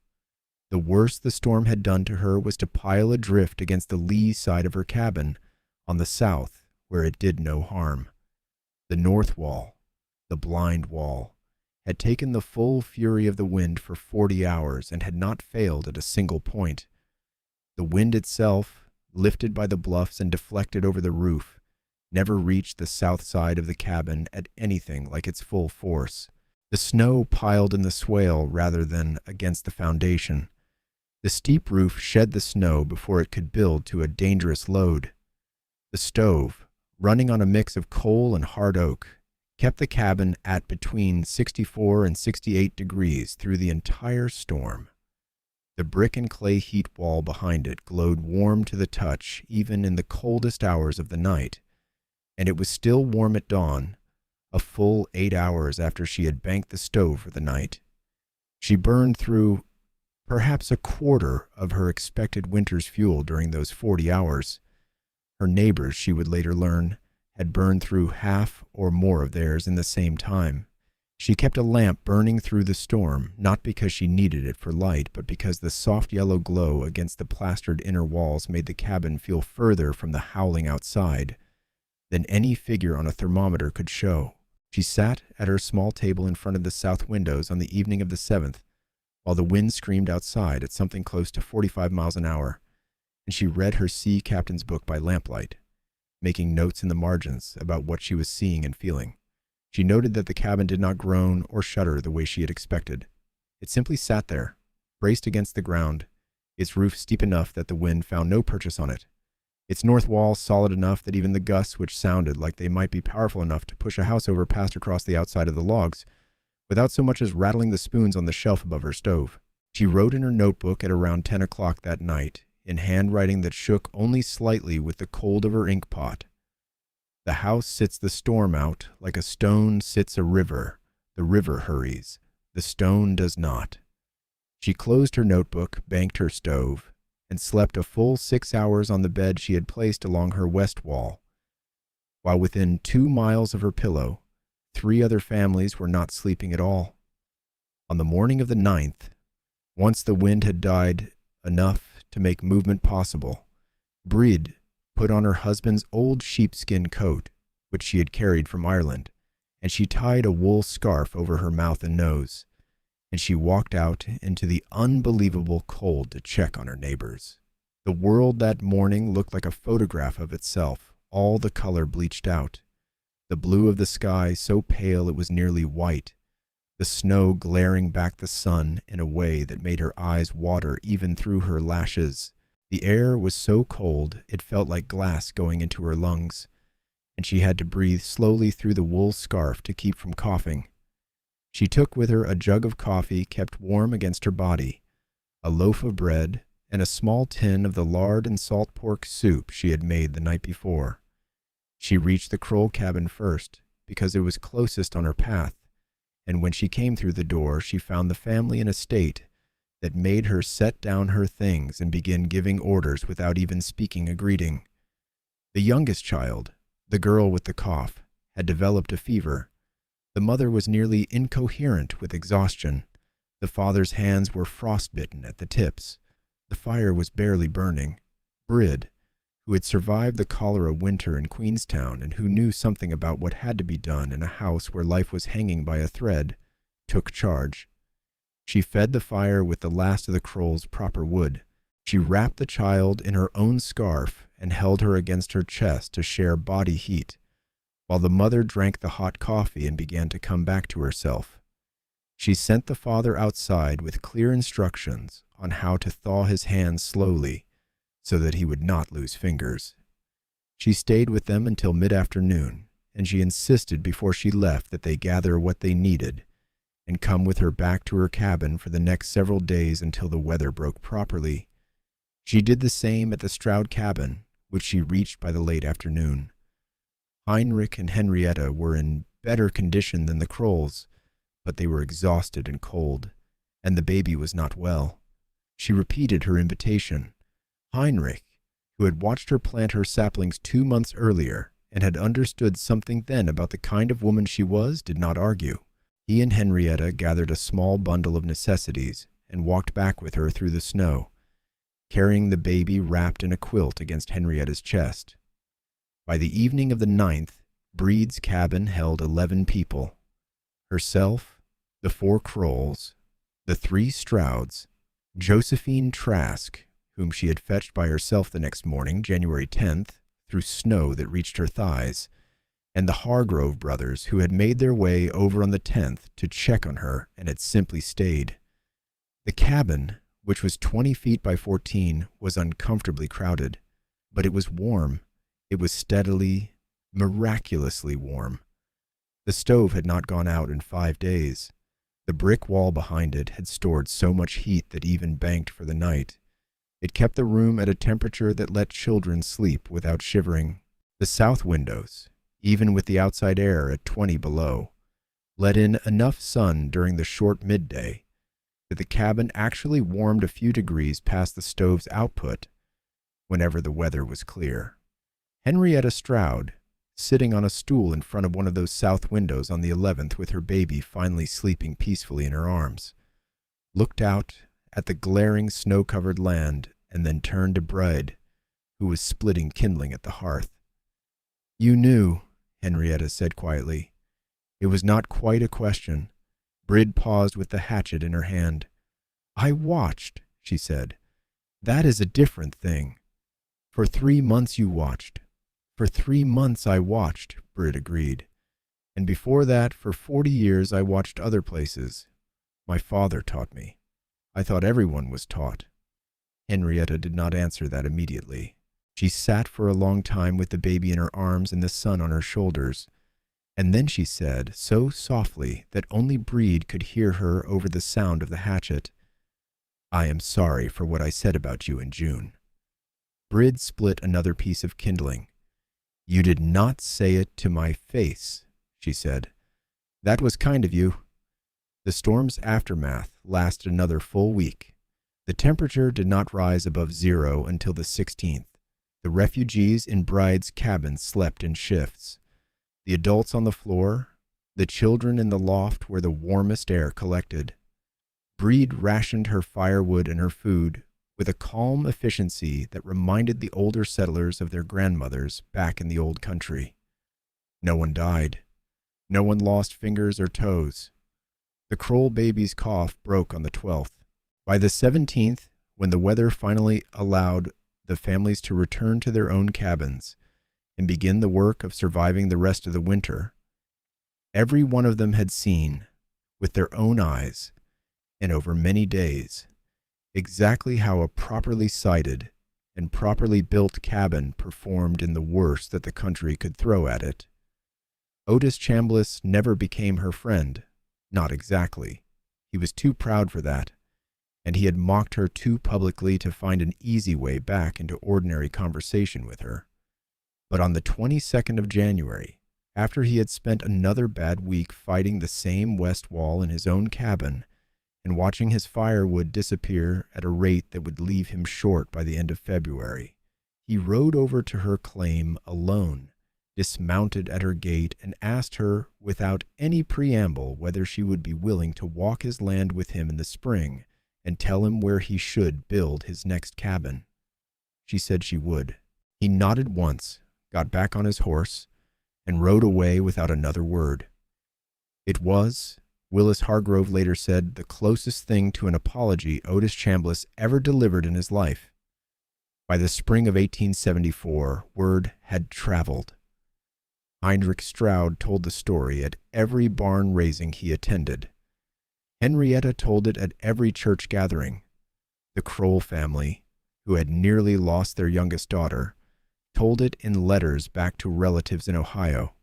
The worst the storm had done to her was to pile adrift against the lee side of her cabin on the south, where it did no harm. The north wall, the blind wall, had taken the full fury of the wind for 40 hours and had not failed at a single point. The wind itself, lifted by the bluffs and deflected over the roof, never reached the south side of the cabin at anything like its full force. The snow piled in the swale rather than against the foundation. The steep roof shed the snow before it could build to a dangerous load. The stove, running on a mix of coal and hard oak, kept the cabin at between 64 and 68 degrees through the entire storm. The brick and clay heat wall behind it glowed warm to the touch even in the coldest hours of the night, and it was still warm at dawn, a full 8 hours after she had banked the stove for the night. She burned through perhaps a quarter of her expected winter's fuel during those 40 hours. Her neighbors, she would later learn, had burned through half or more of theirs in the same time. She kept a lamp burning through the storm, not because she needed it for light, but because the soft yellow glow against the plastered inner walls made the cabin feel further from the howling outside than any figure on a thermometer could show. She sat at her small table in front of the south windows on the evening of the 7th, while the wind screamed outside at something close to 45 miles an hour, and she read her sea captain's book by lamplight, making notes in the margins about what she was seeing and feeling. She noted that the cabin did not groan or shudder the way she had expected. It simply sat there, braced against the ground, its roof steep enough that the wind found no purchase on it, its north wall solid enough that even the gusts, which sounded like they might be powerful enough to push a house over, passed across the outside of the logs, without so much as rattling the spoons on the shelf above her stove. She wrote in her notebook at around 10 o'clock that night, in handwriting that shook only slightly with the cold of her ink pot. The house sits the storm out like a stone sits a river. The river hurries. The stone does not. She closed her notebook, banked her stove, and slept a full 6 hours on the bed she had placed along her west wall, while within 2 miles of her pillow, 3 other families were not sleeping at all. On the morning of the 9th, once the wind had died enough to make movement possible, Bríd put on her husband's old sheepskin coat, which she had carried from Ireland, and she tied a wool scarf over her mouth and nose, and she walked out into the unbelievable cold to check on her neighbors. The world that morning looked like a photograph of itself, all the color bleached out. The blue of the sky so pale it was nearly white, the snow glaring back the sun in a way that made her eyes water even through her lashes. The air was so cold it felt like glass going into her lungs, and she had to breathe slowly through the wool scarf to keep from coughing. She took with her a jug of coffee kept warm against her body, a loaf of bread, and a small tin of the lard and salt pork soup she had made the night before. She reached the Kroll cabin first, because it was closest on her path, and when she came through the door, she found the family in a state that made her set down her things and begin giving orders without even speaking a greeting. The youngest child, the girl with the cough, had developed a fever. The mother was nearly incoherent with exhaustion. The father's hands were frostbitten at the tips. The fire was barely burning. Bríd, who had survived the cholera winter in Queenstown and who knew something about what had to be done in a house where life was hanging by a thread, took charge. She fed the fire with the last of the Kroll's proper wood. She wrapped the child in her own scarf and held her against her chest to share body heat, while the mother drank the hot coffee and began to come back to herself. She sent the father outside with clear instructions on how to thaw his hands slowly so that he would not lose fingers. She stayed with them until mid-afternoon, and she insisted before she left that they gather what they needed and come with her back to her cabin for the next several days until the weather broke properly. She did the same at the Stroud cabin, which she reached by the late afternoon. Heinrich and Henrietta were in better condition than the Krolls, but they were exhausted and cold, and the baby was not well. She repeated her invitation. Heinrich, who had watched her plant her saplings 2 months earlier and had understood something then about the kind of woman she was, did not argue. He and Henrietta gathered a small bundle of necessities and walked back with her through the snow, carrying the baby wrapped in a quilt against Henrietta's chest. By the evening of the 9th, Bríd's cabin held 11 people. Herself, the 4 Krolls, the 3 Strouds, Josephine Trask, whom she had fetched by herself the next morning, January 10th, through snow that reached her thighs, and the Hargrove brothers, who had made their way over on the 10th to check on her and had simply stayed. The cabin, which was 20 feet by 14, was uncomfortably crowded, but it was warm. It was steadily, miraculously warm. The stove had not gone out in 5 days. The brick wall behind it had stored so much heat that even banked for the night. It kept the room at a temperature that let children sleep without shivering. The south windows, even with the outside air at 20 below, let in enough sun during the short midday that the cabin actually warmed a few degrees past the stove's output whenever the weather was clear. Henrietta Stroud, sitting on a stool in front of one of those south windows on the 11th with her baby finally sleeping peacefully in her arms, looked out at the glaring snow-covered land and then turned to Bríd, who was splitting kindling at the hearth. "You knew," Henrietta said quietly. It was not quite a question. Bríd paused with the hatchet in her hand. "I watched," she said. "That is a different thing. For 3 months you watched." "For 3 months I watched," Bríd agreed. "And before that, for 40 years I watched other places. My father taught me. I thought everyone was taught." Henrietta did not answer that immediately. She sat for a long time with the baby in her arms and the sun on her shoulders, and then she said, so softly that only Bríd could hear her over the sound of the hatchet, "I am sorry for what I said about you in June." Bríd split another piece of kindling. "You did not say it to my face," she said. "That was kind of you." The storm's aftermath lasted another full week. The temperature did not rise above 0 until the 16th. The refugees in Bríd's cabin slept in shifts. The adults on the floor, the children in the loft where the warmest air collected. Bríd rationed her firewood and her food with a calm efficiency that reminded the older settlers of their grandmothers back in the old country. No one died. No one lost fingers or toes. The Kroll baby's cough broke on the 12th. By the 17th, when the weather finally allowed the families to return to their own cabins and begin the work of surviving the rest of the winter, every one of them had seen, with their own eyes, and over many days, exactly how a properly sited and properly built cabin performed in the worst that the country could throw at it. Otis Chambliss never became her friend. Not exactly. He was too proud for that, and he had mocked her too publicly to find an easy way back into ordinary conversation with her. But on the 22nd of January, after he had spent another bad week fighting the same west wall in his own cabin and watching his firewood disappear at a rate that would leave him short by the end of February, he rode over to her claim alone, dismounted at her gate, and asked her without any preamble whether she would be willing to walk his land with him in the spring and tell him where he should build his next cabin. She said she would. He nodded once, got back on his horse, and rode away without another word. It was, Willis Hargrove later said, the closest thing to an apology Otis Chambliss ever delivered in his life. By the spring of 1874, word had traveled. Heinrich Stroud told the story at every barn raising he attended. Henrietta told it at every church gathering. The Kroll family, who had nearly lost their youngest daughter, told it in letters back to relatives in Ohio,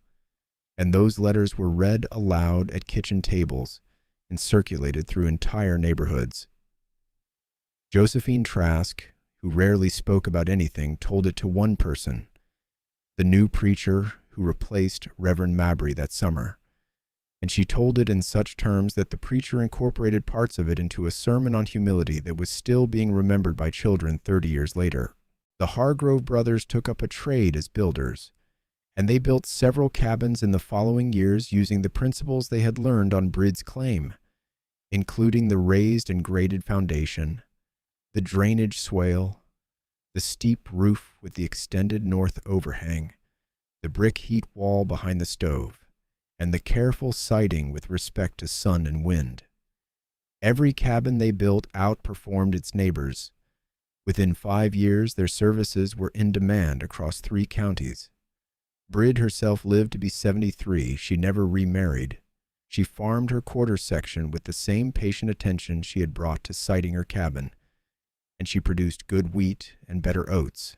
and those letters were read aloud at kitchen tables and circulated through entire neighborhoods. Josephine Trask, who rarely spoke about anything, told it to one person, the new preacher who replaced Reverend Mabry that summer, and she told it in such terms that the preacher incorporated parts of it into a sermon on humility that was still being remembered by children 30 years later. The Hargrove brothers took up a trade as builders, and they built several cabins in the following years using the principles they had learned on Bríd's claim, including the raised and graded foundation, the drainage swale, the steep roof with the extended north overhang, the brick heat wall behind the stove, and the careful siding with respect to sun and wind. Every cabin they built outperformed its neighbors. Within 5 years, their services were in demand across 3 counties. Bríd herself lived to be 73. She never remarried. She farmed her quarter section with the same patient attention she had brought to siting her cabin, and she produced good wheat and better oats,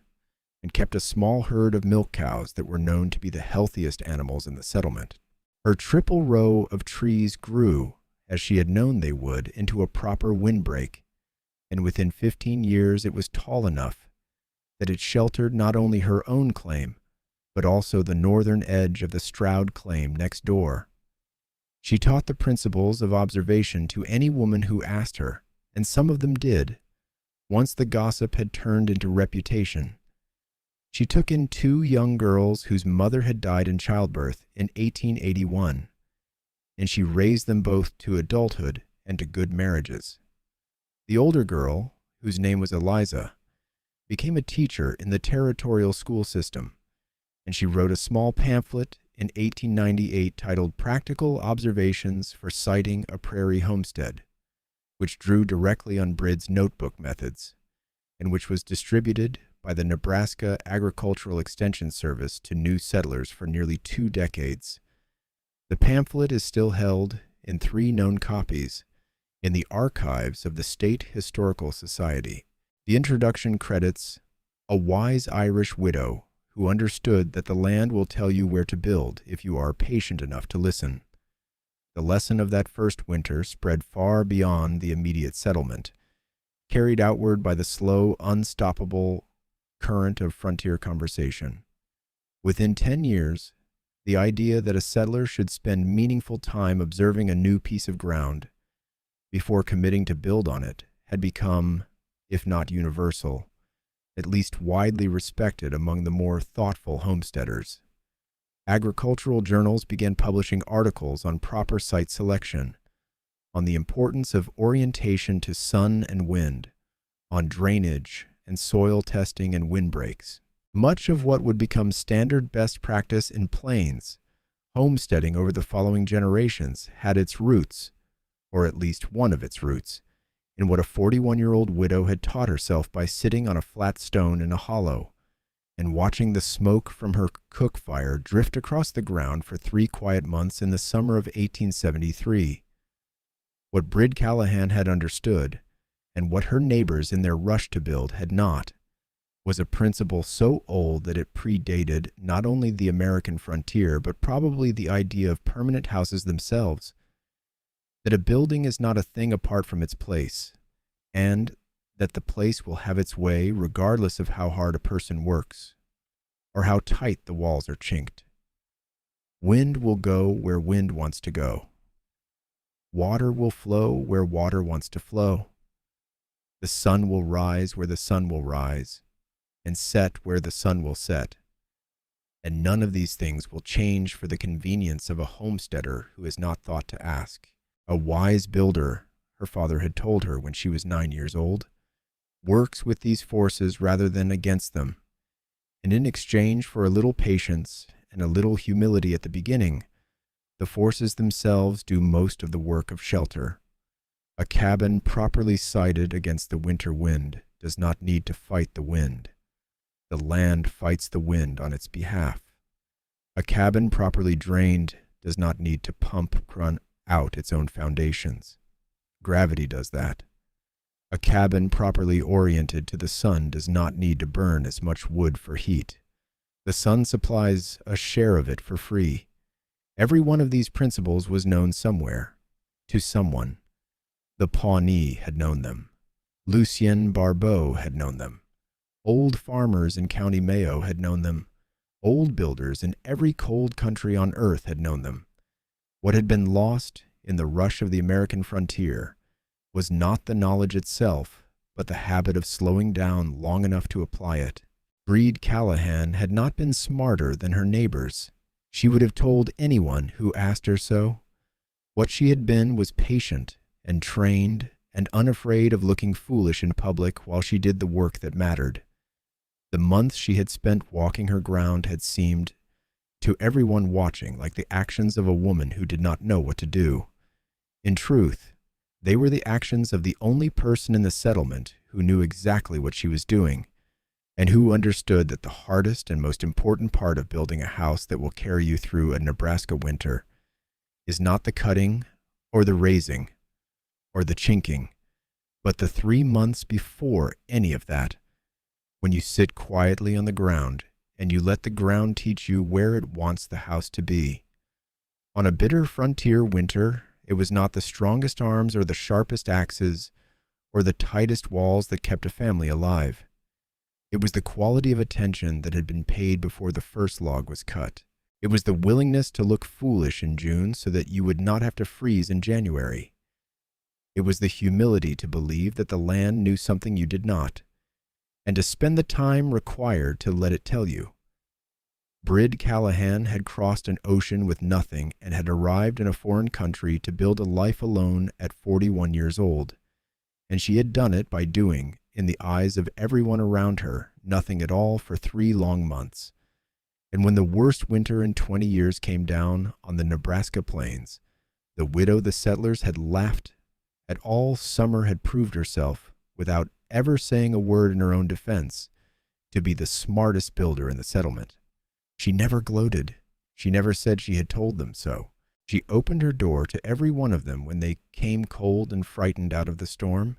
and kept a small herd of milk cows that were known to be the healthiest animals in the settlement. Her triple row of trees grew, as she had known they would, into a proper windbreak, and within 15 years it was tall enough that it sheltered not only her own claim, but also the northern edge of the Stroud claim next door. She taught the principles of observation to any woman who asked her, and some of them did, once the gossip had turned into reputation. She took in 2 young girls whose mother had died in childbirth in 1881, and she raised them both to adulthood and to good marriages. The older girl, whose name was Eliza, became a teacher in the territorial school system, and she wrote a small pamphlet in 1898 titled Practical Observations for Siting a Prairie Homestead, which drew directly on Bríd's notebook methods, and which was distributed by the Nebraska Agricultural Extension Service to new settlers for nearly 2 decades. The pamphlet is still held in 3 known copies in the archives of the State Historical Society. The introduction credits a wise Irish widow who understood that the land will tell you where to build if you are patient enough to listen. The lesson of that first winter spread far beyond the immediate settlement, carried outward by the slow, unstoppable current of frontier conversation. Within 10 years, the idea that a settler should spend meaningful time observing a new piece of ground before committing to build on it had become, if not universal, at least widely respected among the more thoughtful homesteaders. Agricultural journals began publishing articles on proper site selection, on the importance of orientation to sun and wind, on drainage and soil testing and windbreaks. Much of what would become standard best practice in plains homesteading over the following generations had its roots, or at least one of its roots, in what a 41-year-old widow had taught herself by sitting on a flat stone in a hollow and watching the smoke from her cook fire drift across the ground for 3 quiet months in the summer of 1873. What Bríd Callahan had understood, and what her neighbors in their rush to build had not, was a principle so old that it predated not only the American frontier, but probably the idea of permanent houses themselves, that a building is not a thing apart from its place, and that the place will have its way regardless of how hard a person works, or how tight the walls are chinked. Wind will go where wind wants to go. Water will flow where water wants to flow. The sun will rise where the sun will rise, and set where the sun will set. And none of these things will change for the convenience of a homesteader who has not thought to ask. A wise builder, her father had told her when she was 9 years old, works with these forces rather than against them, and in exchange for a little patience and a little humility at the beginning, the forces themselves do most of the work of shelter. A cabin properly sited against the winter wind does not need to fight the wind. The land fights the wind on its behalf. A cabin properly drained does not need to pump out its own foundations. Gravity does that. A cabin properly oriented to the sun does not need to burn as much wood for heat. The sun supplies a share of it for free. Every one of these principles was known somewhere, to someone. The Pawnee had known them. Lucien Barbeau had known them. Old farmers in County Mayo had known them. Old builders in every cold country on earth had known them. What had been lost in the rush of the American frontier was not the knowledge itself, but the habit of slowing down long enough to apply it. Bríd Callahan had not been smarter than her neighbors. She would have told anyone who asked her so. What she had been was patient and trained and unafraid of looking foolish in public while she did the work that mattered. The months she had spent walking her ground had seemed, to everyone watching, like the actions of a woman who did not know what to do. In truth, they were the actions of the only person in the settlement who knew exactly what she was doing, and who understood that the hardest and most important part of building a house that will carry you through a Nebraska winter is not the cutting or the raising or the chinking, but the 3 months before any of that, when you sit quietly on the ground and you let the ground teach you where it wants the house to be. On a bitter frontier winter, it was not the strongest arms or the sharpest axes or the tightest walls that kept a family alive. It was the quality of attention that had been paid before the first log was cut. It was the willingness to look foolish in June so that you would not have to freeze in January. It was the humility to believe that the land knew something you did not, and to spend the time required to let it tell you. Bríd Callahan had crossed an ocean with nothing and had arrived in a foreign country to build a life alone at 41 years old, and she had done it by doing, in the eyes of everyone around her, nothing at all for 3 long months. And when the worst winter in 20 years came down on the Nebraska plains, the widow the settlers had laughed at all summer had proved herself, without ever saying a word in her own defense, to be the smartest builder in the settlement. She never gloated. She never said she had told them so. She opened her door to every one of them when they came cold and frightened out of the storm,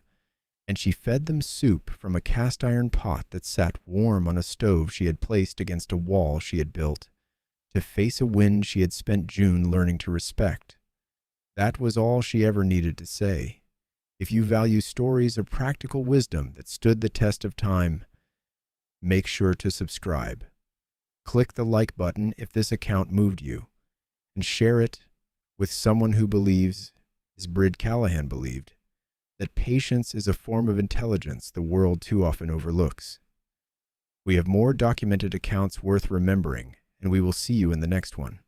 and she fed them soup from a cast-iron pot that sat warm on a stove she had placed against a wall she had built, to face a wind she had spent June learning to respect. That was all she ever needed to say. If you value stories of practical wisdom that stood the test of time, make sure to subscribe. Click the like button if this account moved you, and share it with someone who believes, as Bríd Callahan believed, that patience is a form of intelligence the world too often overlooks. We have more documented accounts worth remembering, and we will see you in the next one.